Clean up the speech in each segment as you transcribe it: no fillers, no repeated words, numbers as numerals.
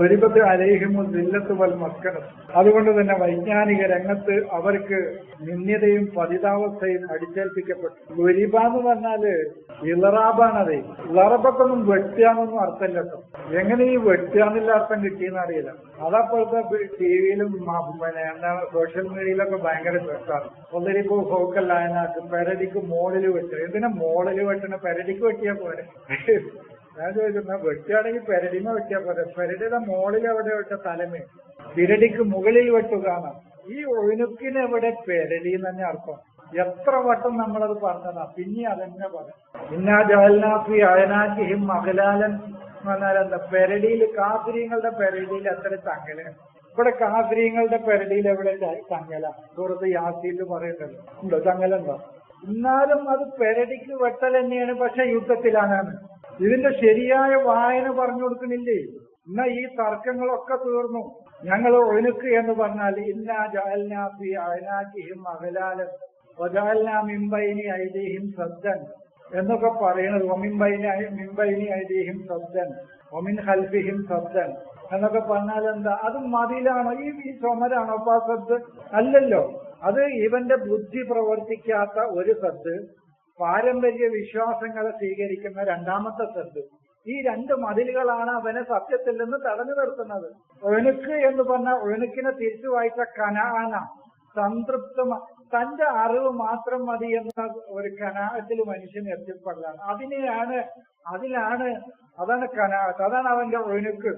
വരിബത്ത് അലൈഹിമു ദില്ലത്ത് വൽ മസ്കനത്ത്. അതുകൊണ്ട് തന്നെ വൈജ്ഞാനിക രംഗത്ത് അവർക്ക് നിന്ദ്യതയും പതിതാവസ്ഥയും അടിച്ചേൽപ്പിക്കപ്പെട്ടു. വരിബ എന്ന് പറഞ്ഞാല് ഇളറാബാണതേ. ഇളറബക്കൊന്നും വെട്ടുകയെന്നൊന്നും അർത്ഥമില്ല കേട്ടോ. എങ്ങനെ ഈ വെട്ടുകയെന്നുള്ള അർത്ഥം കിട്ടിയെന്ന് അറിയില്ല. അതപ്പോഴത്തെ ടിവിയിലും എന്താണ് സോഷ്യൽ മീഡിയയിലൊക്കെ ഭയങ്കര വെട്ടാണ്. ഒന്നിരിപ്പോ ഫോക്കല്ല അതിനകത്ത് പെരടിക്ക് മോളിൽ വെട്ടുക. എന്തിനാ മോളിൽ വെട്ടണ? പെരടിക്ക് വെട്ടിയാ പോരെ. ഞാൻ ചോദിക്കുന്ന വെട്ടുകയാണെങ്കിൽ പെരടിമ വെട്ടിയാ പോരെ. പെരടിയുടെ മോളിൽ എവിടെ വെട്ട? തലമേ. പിരടിക്ക് മുകളിൽ വെട്ടുകയാണ്. ഈ ഒഴുക്കിന് എവിടെ പെരടി എന്ന് തന്നെ അർത്ഥം. എത്ര വട്ടം നമ്മളത് പറഞ്ഞതാ. പിന്നെ അതെന്നെ പറയാം. ഇന്നാ ജഅൽനാഫി അഅനാഖിഹിം അഗ്ലാലൻ എന്ന് പറഞ്ഞാൽ എന്താ? പെരടിയിൽ കാഫിരീങ്ങളുടെ പെരടിയിൽ എത്ര തങ്ങലാണ്. ഇവിടെ കാഫിരീങ്ങളുടെ പെരടിയിൽ എവിടെ തങ്ങല? സൂറത്ത് യാസീനിൽ പറയുന്നുണ്ടല്ലോ. ഉണ്ടോ? തങ്ങലുണ്ടോ? എന്നാലും അത് പെരടിക്ക് വെട്ടൽ തന്നെയാണ്. പക്ഷെ യുദ്ധത്തിലാണ്. ഇതിന്റെ ശരിയായ വായന പറഞ്ഞു കൊടുക്കണില്ലേ? എന്നാ ഈ തർക്കങ്ങളൊക്കെ തീർന്നു. ഞങ്ങൾ ഒഴുക്ക് എന്ന് പറഞ്ഞാൽ ഇന്നാ ജഅൽനാ ഫീ അഅനാഖിഹിം അഗ്ലാലൻ വജഅൽനാ മിൻ ബൈനി ഐദിഹിം സദ്ദൻ എന്നൊക്കെ പറയുന്നത്. മിൻ ബൈനി ഐദിഹിം സദ്ദൻ വമിൻ ഖൽഫിഹിം സദ്ദൻ എന്നൊക്കെ പറഞ്ഞാൽ എന്താ? അത് മതിലാണോ? ഈ ചുമരാണോ? അപ്പൊ ആ സദ് അല്ലല്ലോ. അത് ഇവന്റെ ബുദ്ധി പ്രവർത്തിക്കാത്ത ഒരു സദ്, പാരമ്പര്യ വിശ്വാസങ്ങളെ സ്വീകരിക്കുന്ന രണ്ടാമത്തെ സദ്. ഈ രണ്ട് മതിലുകളാണ് അവനെ സത്യത്തിൽ നിന്ന് തടഞ്ഞു നിർത്തുന്നത്. ഒഴുക്ക് എന്ന് പറഞ്ഞാൽ ഒഴുക്കിനെ തിരിച്ചു വായിച്ച കനാന, സംതൃപ്തം, തന്റെ അറിവ് മാത്രം മതി എന്ന ഒരു കനാഹത്തിൽ മനുഷ്യൻ എത്തിപ്പെടലാണ്. അതാണ് കനാഹത്ത്, അതാണ് അവന്റെ ഒഴുക്ക്.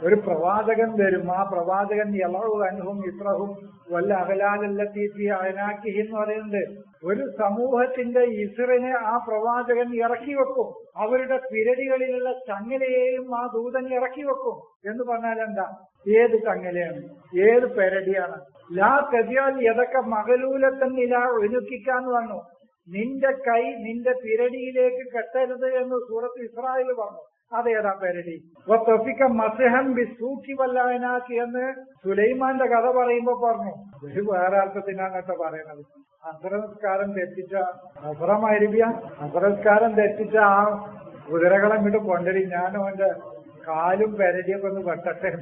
ഒരു പ്രവാചകൻ വരും. ആ പ്രവാചകൻ യളഉ അൻഹും ഇസ്റഹും വല്ല അഗ്ലാലല്ലതീ ഫീ അഅനാഖിഹിം എന്ന് പറയുന്നുണ്ട്. ഒരു സമൂഹത്തിന്റെ ഇസ്റിനെ ആ പ്രവാചകൻ ഇറക്കി വെക്കും. അവരുടെ പിരടികളിലുള്ള ചങ്ങലയെയും ആ ദൂതൻ ഇറക്കി വെക്കും. എന്ന് പറഞ്ഞാൽ എന്താ? ഏത് ചങ്ങലയാണ്? ഏത് പെരടിയാണ്? ലാ തജിഅൽ യദക മഗ്ലൂലത്തൻ ഇലാ ഉനുകിക്കാന്ന് പറഞ്ഞു. നിന്റെ കൈ നിന്റെ പിരടിയിലേക്ക് കെട്ടരുത് എന്ന് സൂറത്ത് ഇസ്രായിൽ പറഞ്ഞു. അതേതാ പെരടി? മസ്ഹൻ ബിസ്സൂഖി വല്ലഅനാഖി എന്ന് സുലൈമാന്റെ കഥ പറയുമ്പോ പറഞ്ഞു. ഒരു വേറെ അർത്ഥത്തിനാണ് കേട്ടോ പറയുന്നത്. അസ്രസ്കാരം തെറ്റിച്ച അസ്രസ്കാരം തെറ്റിച്ച ആ കുതിരകളെ ഇങ്ങോട്ട് കൊണ്ടുവരി, ഞാനും അവന്റെ കാലും പെരടിയൊക്കെ ഒന്ന് വെട്ടട്ടെ.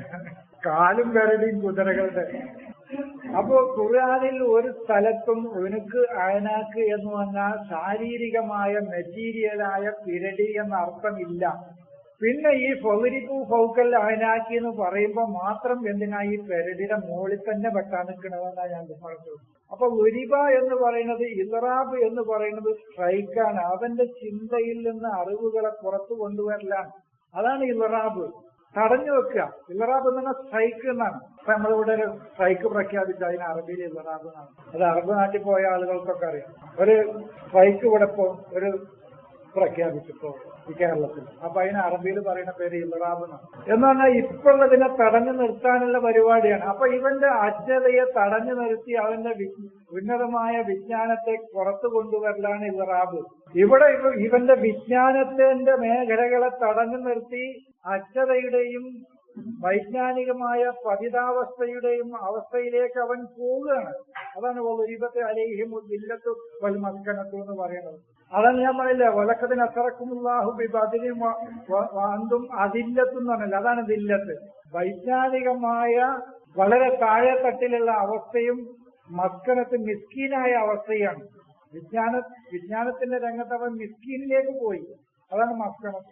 കാലും പെരടിയും കുതിരകളുടെ. അപ്പോ ഖുർആനിൽ ഒരു സ്ഥലത്തും ഉനുക്ക് അയനാക്ക് എന്ന് പറഞ്ഞാൽ ശാരീരികമായ മെറ്റീരിയലായ പിരടി എന്ന അർത്ഥമില്ല. പിന്നെ ഈ ഫൗരിപ്പു ഫൗക്കൽ അയനാക്കി എന്ന് പറയുമ്പോൾ മാത്രം എന്തിനാ ഈ പെരടിയുടെ മുകളിൽ തന്നെ വെട്ടാൻ നിൽക്കണമെന്നാണ് ഞാൻ പറഞ്ഞത്. അപ്പൊ ഉരിബ എന്ന് പറയുന്നത്, ഇളറാബ് എന്ന് പറയുന്നത് സ്ട്രൈക്കാണ്. അവന്റെ ചിന്തയിൽ നിന്ന് അറിവുകളെ പുറത്തു കൊണ്ടുവരലാണ്. അതാണ് ഇളറാബ്. തടഞ്ഞു വെക്കുക. ഇളറാബ് എന്ന് പറഞ്ഞാൽ സ്ട്രൈക്ക് എന്നാണ്. അപ്പൊ നമ്മളിവിടെ ഒരു സ്ട്രൈക്ക് പ്രഖ്യാപിച്ചു. അതിന് അറബിയിൽ ഇളറാബ് എന്നാണ്. അത് അറബ് നാട്ടിൽ പോയ ആളുകൾക്കൊക്കെ അറിയാം. ഒരു സ്ട്രൈക്ക് ഇവിടെ ഒരു പ്രഖ്യാപിച്ചിപ്പോ ഈ കേരളത്തിൽ. അപ്പൊ അതിന് അറബിയിൽ പറയുന്ന പേര് ഇളറാബ് എന്നാണ്. എന്ന് പറഞ്ഞാൽ ഇപ്പോഴതിനെ തടഞ്ഞു നിർത്താനുള്ള പരിപാടിയാണ്. അപ്പൊ ഇവന്റെ അജ്ഞതയെ തടഞ്ഞു നിർത്തി അവന്റെ ഉന്നതമായ വിജ്ഞാനത്തെ പുറത്തു കൊണ്ടുവരലാണ് ഇളറാബ്. ഇവിടെ ഇവന്റെ വിജ്ഞാനത്തിന്റെ മേഖലകളെ തടഞ്ഞു നിർത്തി അജ്ഞതയുടെയും വൈജ്ഞാനികമായ പതിതാവസ്ഥയുടെയും അവസ്ഥയിലേക്ക് അവൻ പോവുകയാണ്. അതാണ് വരിബത്ത് അലൈഹിം ദില്ലത്തു വൽ മസ്കനത്തു എന്ന് പറയുന്നത്. അതാണ് ഞാൻ പറയില്ല, വലക്കതിന് അസറക്കുമുല്ലാഹു ബിബദ്രിൻ വഅന്തും അദില്ലത്തു എന്ന് പറഞ്ഞില്ല. അതാണ് ദില്ലത്ത്. വൈജ്ഞാനികമായ വളരെ താഴെ തട്ടിലുള്ള അവസ്ഥയും മസ്കനത്ത് മിസ്കീനായ അവസ്ഥയാണ്. വിജ്ഞാനത്തിന്റെ രംഗത്ത് അവൻ മിസ്കീനിലേക്ക് പോയി. അതാണ് മസ്കനത്ത്.